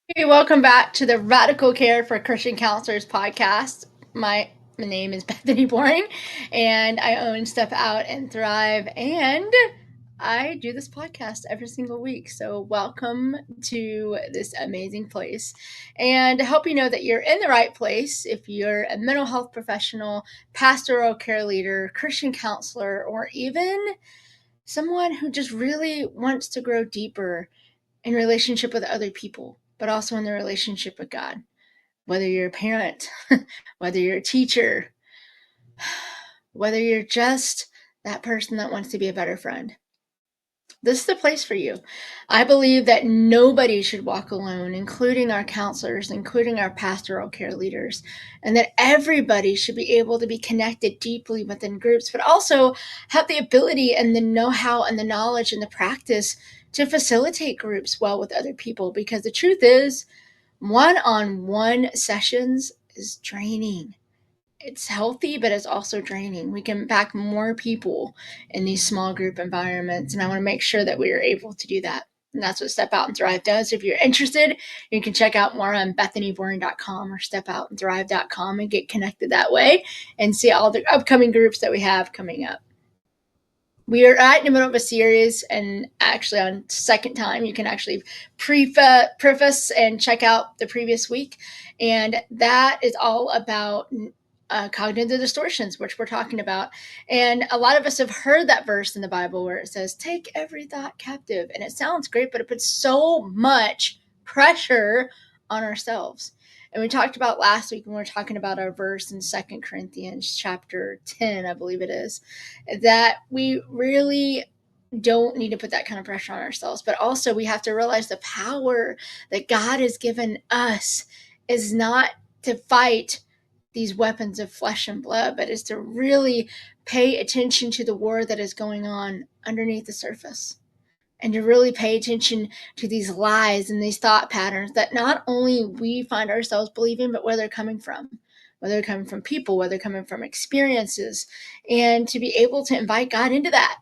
Hey, welcome back to the Radical Care for Christian Counselors podcast. My name is Bethany Boring, and I own Step Out and Thrive, and I do this podcast every single week. So, welcome to this amazing place. And to help you know that you're in the right place, if you're a mental health professional, pastoral care leader, Christian counselor, or even someone who just really wants to grow deeper in relationship with other people, but also in the relationship with God. Whether you're a parent, whether you're a teacher, whether you're just that person that wants to be a better friend, this is the place for you. I believe that nobody should walk alone, including our counselors, including our pastoral care leaders, and that everybody should be able to be connected deeply within groups, but also have the ability and the know-how and the knowledge and the practice to facilitate groups well with other people. Because the truth is, one-on-one sessions is draining. It's healthy, but it's also draining. We can impact more people in these small group environments, and I want to make sure that we are able to do that. And that's what Step Out and Thrive does. If you're interested, you can check out more on BethanyBoring.com or StepOutandThrive.com and get connected that way and see all the upcoming groups that we have coming up. We are right in the middle of a series, and actually on second time you can actually preface and check out the previous week, and that is all about cognitive distortions, which we're talking about. And a lot of us have heard that verse in the Bible where it says, take every thought captive. And it sounds great, but it puts so much pressure on ourselves. And we talked about last week when we were talking about our verse in 2 Corinthians chapter 10, I believe it is, that we really don't need to put that kind of pressure on ourselves. But also, we have to realize the power that God has given us is not to fight these weapons of flesh and blood, but is to really pay attention to the war that is going on underneath the surface, and to really pay attention to these lies and these thought patterns that not only we find ourselves believing, but where they're coming from, whether they're coming from people, whether they're coming from experiences, and to be able to invite God into that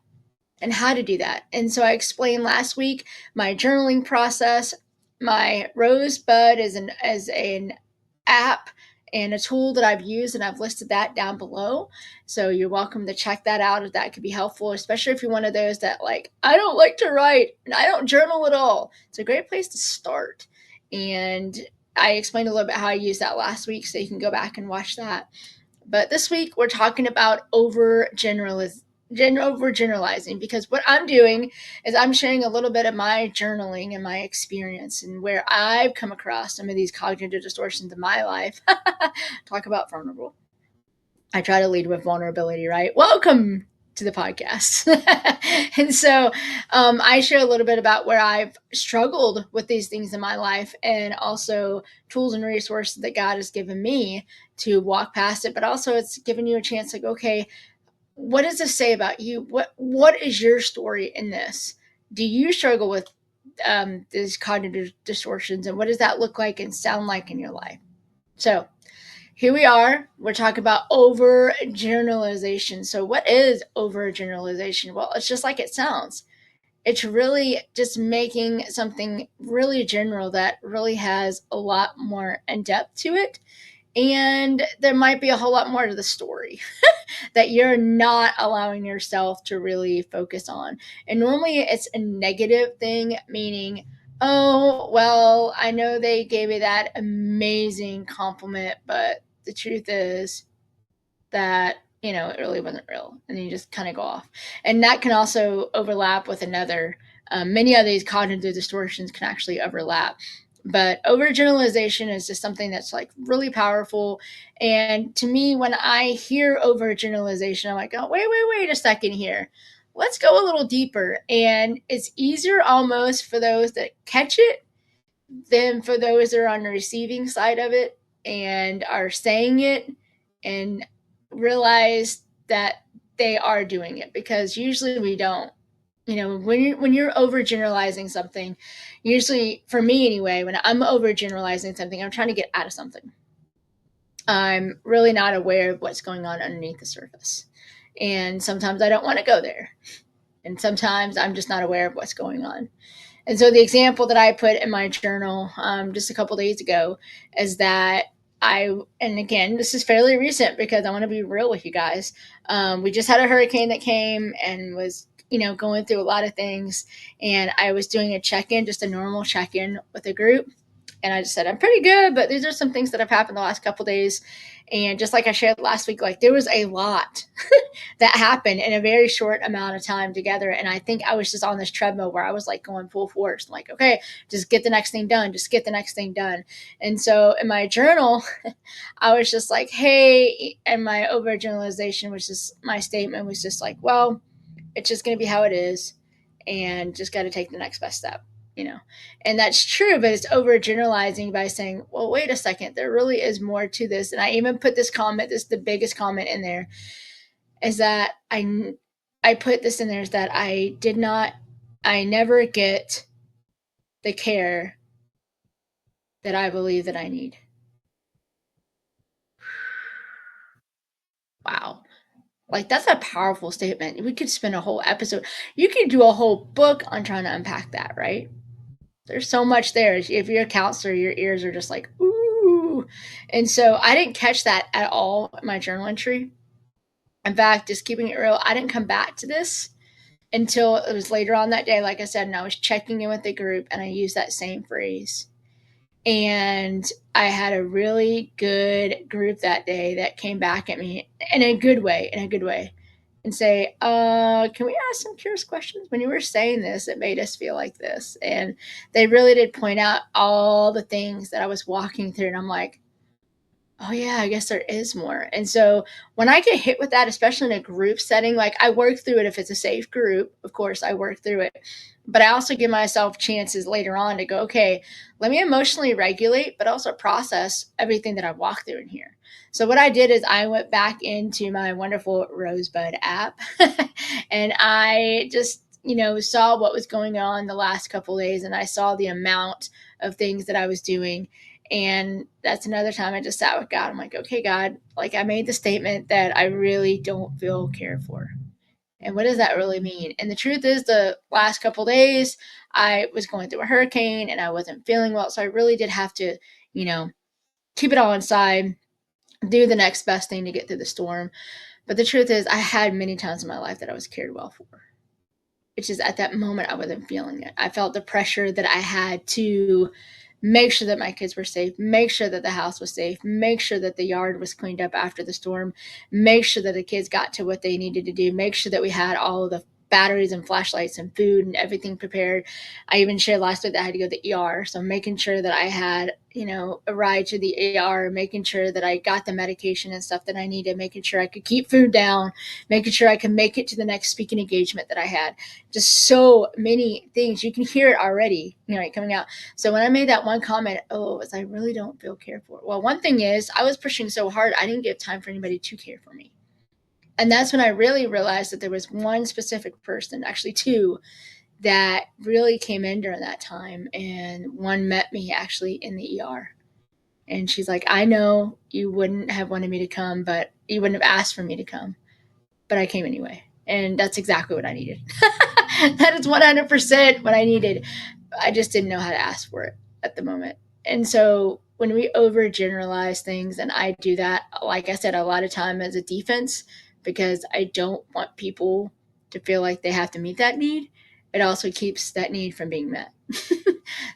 and how to do that. And so I explained last week my journaling process. My Rosebud is an app and a tool that I've used, and I've listed that down below. So you're welcome to check that out if that could be helpful, especially if you're one of those that like, I don't like to write and I don't journal at all. It's a great place to start. And I explained a little bit how I used that last week, so you can go back and watch that. But this week we're talking about overgeneralizing, because what I'm doing is I'm sharing a little bit of my journaling and my experience and where I've come across some of these cognitive distortions in my life. Talk about vulnerable. I try to lead with vulnerability, right? Welcome to the podcast. And so I share a little bit about where I've struggled with these things in my life, and also tools and resources that God has given me to walk past it. But also, it's given you a chance to go, okay, what does this say about you? What is your story in this? Do you struggle with these cognitive distortions, and what does that look like and sound like in your life? So here we are. We're talking about overgeneralization. So, what is overgeneralization? Well, it's just like it sounds. It's really just making something really general that really has a lot more in depth to it. And there might be a whole lot more to the story that you're not allowing yourself to really focus on. And normally it's a negative thing, meaning, oh, well, I know they gave me that amazing compliment, but the truth is that, it really wasn't real. And then you just kind of go off. And that can also overlap with another. Many of these cognitive distortions can actually overlap. But overgeneralization is just something that's like really powerful. And to me, when I hear overgeneralization, I'm like, oh, wait a second here. Let's go a little deeper. And it's easier almost for those that catch it than for those that are on the receiving side of it and are saying it and realize that they are doing it, because usually we don't. When you're overgeneralizing something, usually for me anyway, when I'm overgeneralizing something, I'm trying to get out of something. I'm really not aware of what's going on underneath the surface. And sometimes I don't want to go there. And sometimes I'm just not aware of what's going on. And so the example that I put in my journal just a couple days ago is that and again, this is fairly recent because I want to be real with you guys. We just had a hurricane that came and was, going through a lot of things. And I was doing a check in, just a normal check in with a group. And I just said, I'm pretty good, but these are some things that have happened the last couple days. And just like I shared last week, like there was a lot that happened in a very short amount of time together. And I think I was just on this treadmill where I was like going full force. I'm like, okay, just get the next thing done. Just get the next thing done. And so in my journal, I was just like, hey, and my overgeneralization was just, my statement was just like, well, it's just going to be how it is. And just got to take the next best step, you know. And that's true, but it's overgeneralizing by saying, well, wait a second, there really is more to this. And I even put this comment, this is the biggest comment in there, is that I put this in there, is that I never get the care that I believe that I need. Wow. Like that's a powerful statement. We could spend a whole episode. You could do a whole book on trying to unpack that, right? There's so much there. If you're a counselor, your ears are just like, ooh. And so I didn't catch that at all in my journal entry. In fact, just keeping it real, I didn't come back to this until it was later on that day, like I said, and I was checking in with the group and I used that same phrase. And I had a really good group that day that came back at me in a good way, and say, can we ask some curious questions? When you were saying this, it made us feel like this. And they really did point out all the things that I was walking through. And I'm like, oh yeah, I guess there is more. And so when I get hit with that, especially in a group setting, like I work through it. If it's a safe group, of course I work through it, but I also give myself chances later on to go, okay, let me emotionally regulate, but also process everything that I walked through in here. So what I did is I went back into my wonderful Rosebud app and I just, saw what was going on the last couple of days, and I saw the amount of things that I was doing. And that's another time I just sat with God. I'm like, okay, God, like I made the statement that I really don't feel cared for. And what does that really mean? And the truth is, the last couple days, I was going through a hurricane and I wasn't feeling well. So I really did have to, you know, keep it all inside, do the next best thing to get through the storm. But the truth is, I had many times in my life that I was cared well for. It's just at that moment I wasn't feeling it. I felt the pressure that I had to make sure that my kids were safe, make sure that the house was safe, make sure that the yard was cleaned up after the storm, make sure that the kids got to what they needed to do, make sure that we had all of the batteries and flashlights and food and everything prepared. I even shared last week that I had to go to the ER. So making sure that I had, a ride to the ER, making sure that I got the medication and stuff that I needed, making sure I could keep food down, making sure I could make it to the next speaking engagement that I had. Just so many things. You can hear it already, coming out. So when I made that one comment, oh, it was, I really don't feel cared for. Well, one thing is I was pushing so hard, I didn't give time for anybody to care for me. And that's when I really realized that there was one specific person, actually two, that really came in during that time. And one met me actually in the ER. And she's like, I know you wouldn't have wanted me to come, but you wouldn't have asked for me to come, but I came anyway. And that's exactly what I needed. That is 100% what I needed. I just didn't know how to ask for it at the moment. And so when we overgeneralize things, and I do that, like I said, a lot of time as a defense, because I don't want people to feel like they have to meet that need. It also keeps that need from being met.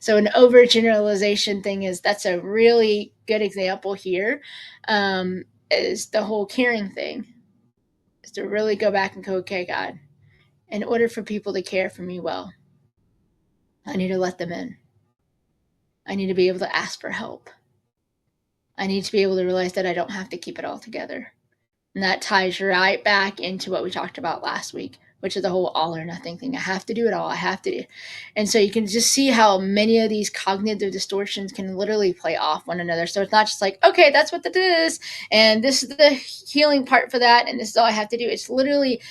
So an overgeneralization thing is, that's a really good example here. Is the whole caring thing, is to really go back and go, okay, God, in order for people to care for me well, I need to let them in. I need to be able to ask for help. I need to be able to realize that I don't have to keep it all together. And that ties right back into what we talked about last week, which is the whole all or nothing thing. I have to do it all. I have to do. And so you can just see how many of these cognitive distortions can literally play off one another. So it's not just like, okay, that's what that is, and this is the healing part for that, and this is all I have to do. It's literally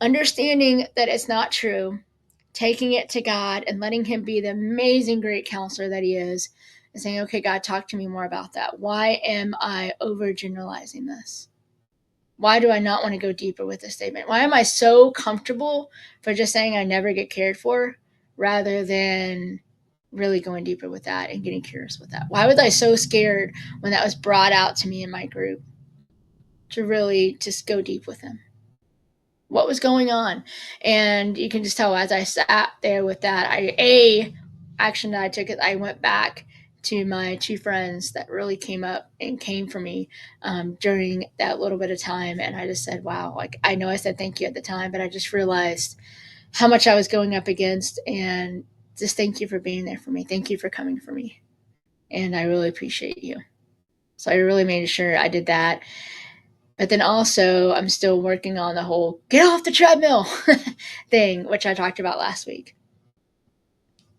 understanding that it's not true, taking it to God and letting Him be the amazing, great counselor that He is, and saying, okay, God, talk to me more about that. Why am I overgeneralizing this? Why do I not want to go deeper with this statement? Why am I so comfortable for just saying I never get cared for rather than really going deeper with that and getting curious with that. Why was I so scared when that was brought out to me in my group to really just go deep with him? What was going on? And you can just tell as I sat there with that, action that I took it, I went back to my two friends that really came up and came for me during that little bit of time. And I just said, wow, like I know I said thank you at the time, but I just realized how much I was going up against. And just thank you for being there for me. Thank you for coming for me. And I really appreciate you. So I really made sure I did that. But then also, I'm still working on the whole get off the treadmill thing, which I talked about last week.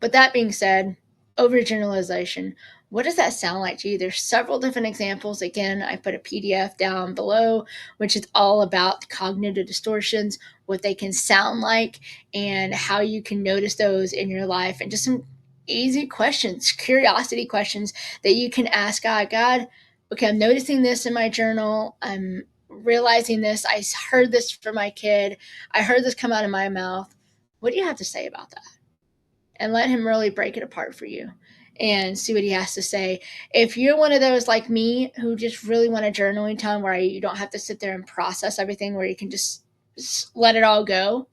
But that being said, overgeneralization, what does that sound like to you? There's several different examples. Again, I put a PDF down below, which is all about cognitive distortions, what they can sound like, and how you can notice those in your life, and just some easy questions, curiosity questions that you can ask God. God, okay, I'm noticing this in my journal. I'm realizing this. I heard this from my kid. I heard this come out of my mouth. What do you have to say about that? And let him really break it apart for you and see what he has to say. If you're one of those like me who just really want a journaling time where you don't have to sit there and process everything, where you can just let it all go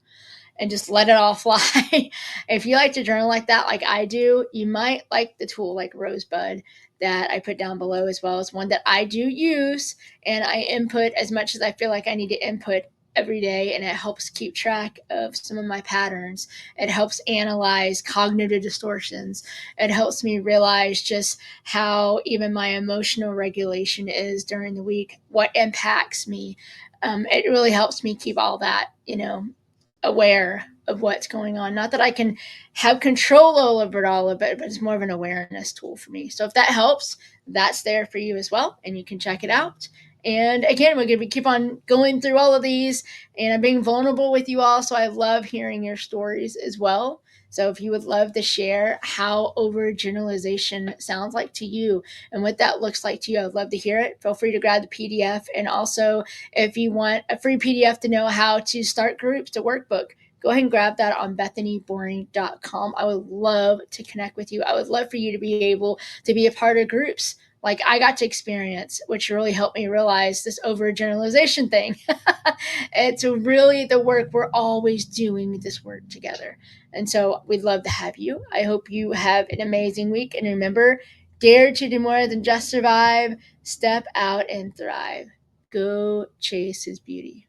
and just let it all fly. If you like to journal like that, like I do, you might like the tool like Rosebud that I put down below, as well as one that I do use and I input as much as I feel like I need to input every day, and it helps keep track of some of my patterns. It helps analyze cognitive distortions. It helps me realize just how even my emotional regulation is during the week, what impacts me. It really helps me keep all that, aware of what's going on. Not that I can have control over all of it, but it's more of an awareness tool for me. So if that helps, that's there for you as well, and you can check it out. And again, we're going to keep on going through all of these, and I'm being vulnerable with you all. So I love hearing your stories as well. So if you would love to share how overgeneralization sounds like to you and what that looks like to you, I'd love to hear it. Feel free to grab the PDF. And also, if you want a free PDF to know how to start groups, to Workbook, go ahead and grab that on bethanyboring.com. I would love to connect with you. I would love for you to be able to be a part of groups like I got to experience, which really helped me realize this overgeneralization thing. It's really the work. We're always doing this work together. And so we'd love to have you. I hope you have an amazing week. And remember, dare to do more than just survive. Step out and thrive. Go chase his beauty.